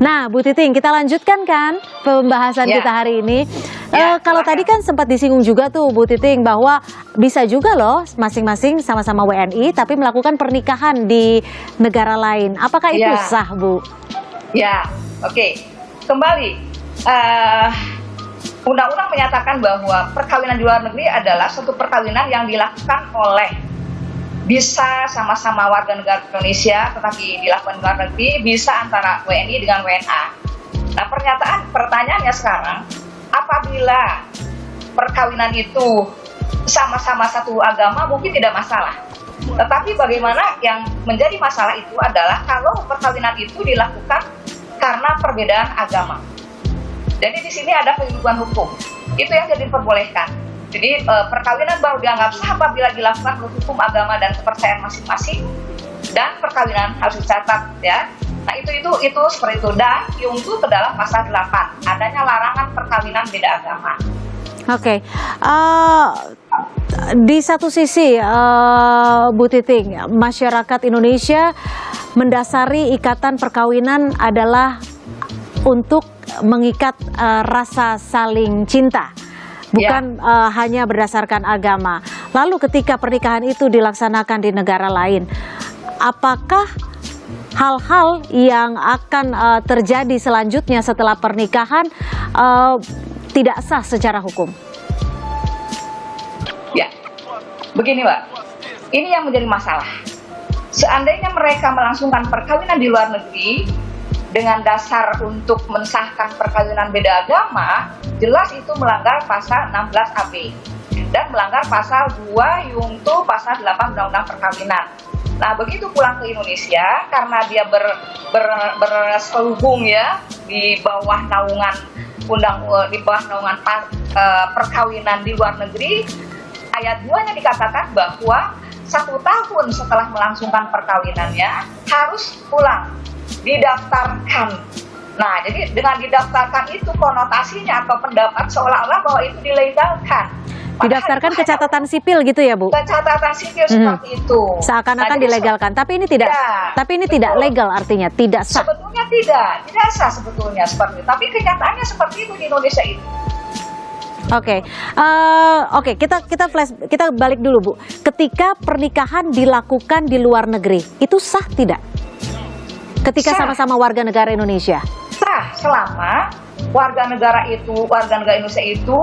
Nah, Bu Titing, kita lanjutkan kan pembahasan kita hari ini. Kalau tadi kan sempat disinggung juga tuh Bu Titing bahwa bisa juga loh masing-masing sama-sama WNI tapi melakukan pernikahan di negara lain. Apakah itu sah, Bu? Ya, oke. Kembali, undang-undang menyatakan bahwa perkawinan di luar negeri adalah suatu perkawinan yang dilakukan oleh bisa sama-sama warga negara Indonesia tetapi dilakukan di luar negeri, bisa antara WNI dengan WNA. Nah, pertanyaannya sekarang, apabila perkawinan itu sama-sama satu agama mungkin tidak masalah. Tetapi bagaimana yang menjadi masalah itu adalah kalau perkawinan itu dilakukan karena perbedaan agama. Jadi di sini ada kehidupan hukum. Itu yang jadi diperbolehkan. Jadi perkawinan baru dianggap sah apabila dilakukan menurut hukum agama dan kepercayaan masing-masing, dan perkawinan harus dicatat ya. Nah itu seperti itu, dan diuntuh ke dalam pasal 8 adanya larangan perkawinan beda agama. Oke. Di satu sisi Bu Titing, masyarakat Indonesia mendasari ikatan perkawinan adalah untuk mengikat rasa saling cinta. Bukan hanya berdasarkan agama. Lalu ketika pernikahan itu dilaksanakan di negara lain, apakah hal-hal yang akan terjadi selanjutnya setelah pernikahan tidak sah secara hukum? Ya, begini Mbak, ini yang menjadi masalah. Seandainya mereka melangsungkan perkawinan di luar negeri dengan dasar untuk mensahkan perkawinan beda agama, jelas itu melanggar pasal 16 AB dan melanggar pasal 2 Yungto pasal 8 Undang-Undang Perkawinan. Nah, begitu pulang ke Indonesia karena dia berselubung ya di bawah naungan perkawinan di luar negeri, ayat 2-nya dikatakan bahwa 1 tahun setelah melangsungkan perkawinannya harus pulang, didaftarkan. Nah, jadi dengan didaftarkan itu konotasinya atau pendapat seolah-olah bahwa itu dilegalkan. Didaftarkan ke catatan sipil gitu ya, Bu? Ke catatan sipil seperti itu. Seakan-akan dilegalkan, tapi ini tidak. Tapi ini tidak legal, artinya tidak sah. Sebetulnya tidak sah sebetulnya seperti itu. Tapi kenyataannya seperti itu di Indonesia itu. Oke, kita balik dulu, Bu. Ketika pernikahan dilakukan di luar negeri, itu sah tidak? Ketika sama-sama warga negara Indonesia? Sah, selama warga negara Indonesia itu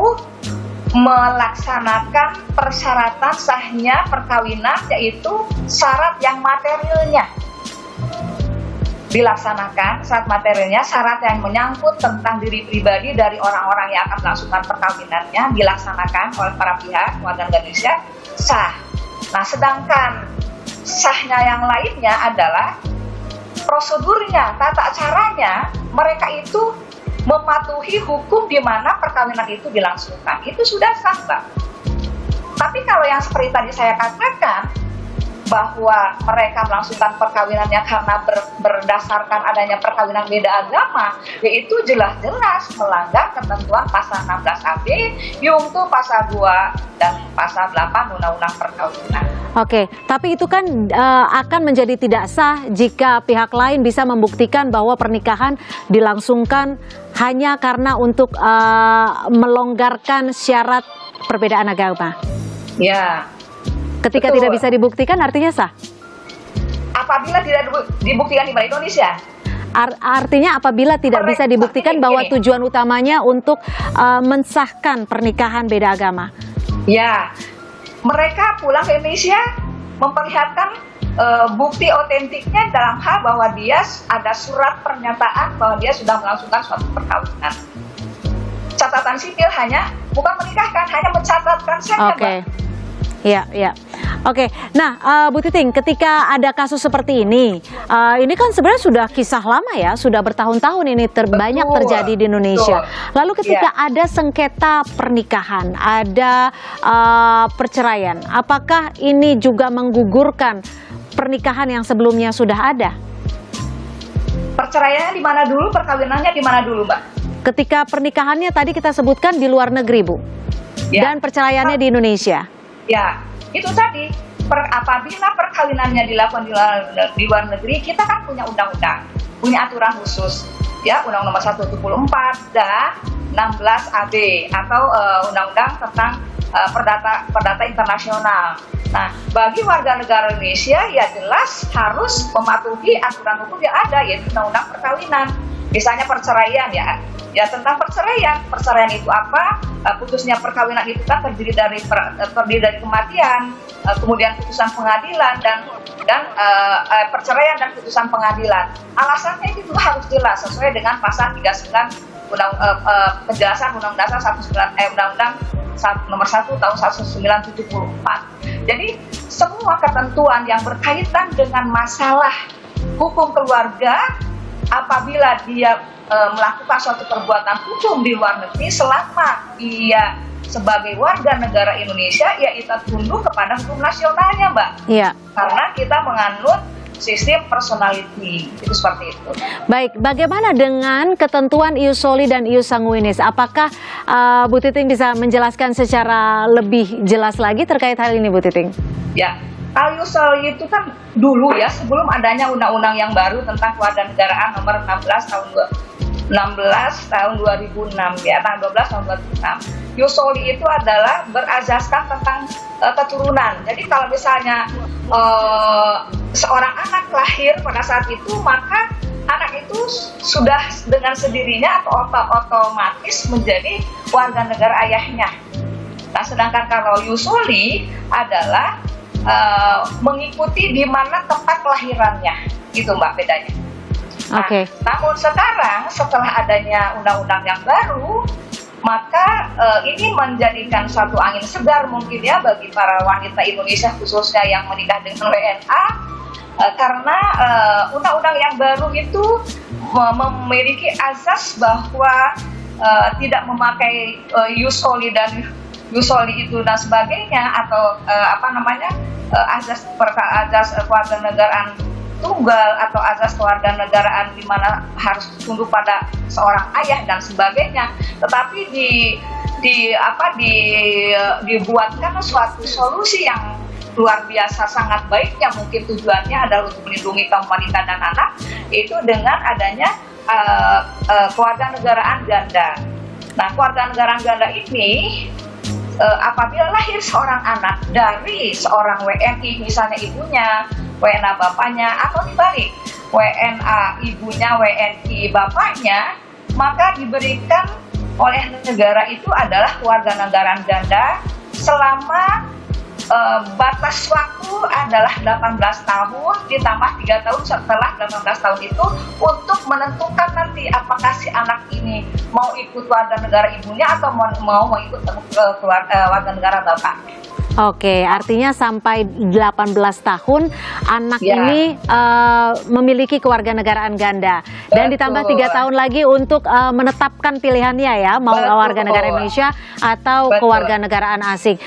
melaksanakan persyaratan sahnya perkawinan, yaitu syarat yang materialnya dilaksanakan, syarat materialnya, syarat yang menyangkut tentang diri pribadi dari orang-orang yang akan melangsungkan perkawinannya dilaksanakan oleh para pihak warga negara Indonesia, sah. Nah, sedangkan sahnya yang lainnya adalah prosedurnya, tata caranya, mereka itu mematuhi hukum di mana perkawinan itu dilangsungkan. Itu sudah sah, Mbak. Tapi kalau yang seperti tadi saya katakan, bahwa mereka melangsungkan perkawinannya karena berdasarkan adanya perkawinan beda agama, yaitu jelas-jelas melanggar ketentuan pasal 16 AB, Yungto pasal 2 dan pasal 8 Undang-Undang Perkawinan. Oke, tapi itu kan akan menjadi tidak sah jika pihak lain bisa membuktikan bahwa pernikahan dilangsungkan hanya karena untuk melonggarkan syarat perbedaan agama. Ya. Ketika tidak bisa dibuktikan artinya sah? Apabila tidak dibuktikan di Indonesia? Artinya apabila tidak bisa dibuktikan bahwa tujuan utamanya untuk mensahkan pernikahan beda agama? Ya, mereka pulang ke Indonesia memperlihatkan bukti otentiknya dalam hal bahwa dia ada surat pernyataan bahwa dia sudah melangsungkan suatu perkawinan. Catatan sipil bukan menikahkan, hanya mencatatkan saja, Mbak. Ya. Oke. Nah, Bu Titing, ketika ada kasus seperti ini kan sebenarnya sudah kisah lama ya, sudah bertahun-tahun ini banyak terjadi di Indonesia. Lalu ketika ada sengketa pernikahan, ada perceraian, apakah ini juga menggugurkan pernikahan yang sebelumnya sudah ada? Perceraiannya di mana dulu, perkawinannya di mana dulu, Mbak? Ketika pernikahannya tadi kita sebutkan di luar negeri, Bu. Dan perceraiannya di Indonesia. Ya, itu tadi apabila perkawinannya dilakukan di luar negeri, kita kan punya undang-undang. punya aturan khusus, ya, Undang-Undang Nomor 174 dan 16 AB atau Undang-Undang tentang Perdata Internasional. Nah, bagi warga negara Indonesia ya jelas harus mematuhi aturan hukum yang ada, yaitu Undang-Undang Perkawinan. Misalnya perceraian, ya tentang perceraian. Perceraian itu apa? Putusnya perkawinan itu kan terdiri dari kematian, kemudian putusan pengadilan dan perceraian dan putusan pengadilan. Alasannya itu juga harus jelas sesuai dengan pasal 39 penjelasan Undang-Undang Nomor 1 tahun 1974. Jadi semua ketentuan yang berkaitan dengan masalah hukum keluarga apabila dia melakukan suatu perbuatan hukum di luar negeri, selama ia sebagai warga negara Indonesia, ya kita tunduk kepada hukum nasionalnya, Mbak. Iya. Karena kita menganut sistem personality, itu seperti itu. Baik, bagaimana dengan ketentuan ius soli dan ius sanguinis? Apakah Bu Titing bisa menjelaskan secara lebih jelas lagi terkait hal ini, Bu Titing? Ya, kalau ius soli itu kan dulu ya, sebelum adanya undang-undang yang baru tentang kewarganegaraan nomor 16 tahun 2006 ya, tanggal 12 tahun 2006. Ius soli itu adalah berazaskan tentang keturunan. Jadi kalau misalnya seorang anak lahir pada saat itu, maka anak itu sudah dengan sendirinya atau otomatis menjadi warga negara ayahnya. Nah, sedangkan kalau ius soli adalah mengikuti di mana tempat kelahirannya, gitu Mbak bedanya. Nah, namun sekarang setelah adanya undang-undang yang baru, maka ini menjadikan suatu angin segar mungkin ya bagi para wanita Indonesia khususnya yang menikah dengan WNA, karena undang-undang yang baru itu memiliki azas bahwa tidak memakai ius soli dan ius soli itu dan sebagainya, atau azas kewarganegaraan tunggal atau azas kewarganegaraan di mana harus tunduk pada seorang ayah dan sebagainya, tetapi dibuatkan suatu solusi yang luar biasa sangat baiknya, mungkin tujuannya adalah untuk melindungi kaum wanita dan anak, itu dengan adanya kewarganegaraan ganda. Nah, kewarganegaraan ganda ini apabila lahir seorang anak dari seorang WNI, misalnya ibunya WNA bapaknya, atau dibalik WNA ibunya WNI bapaknya, maka diberikan oleh negara itu adalah kewarganegaraan ganda selama batas waktu adalah 18 tahun ditambah 3 tahun setelah 18 tahun itu, untuk menentukan nanti apakah si anak ini mau ikut warga negara ibunya atau mau ikut warga negara bapaknya. Oke, artinya sampai 18 tahun anak ini memiliki kewarganegaraan ganda. Dan ditambah 3 tahun lagi untuk menetapkan pilihannya ya, mau warga negara Indonesia atau kewarganegaraan asing.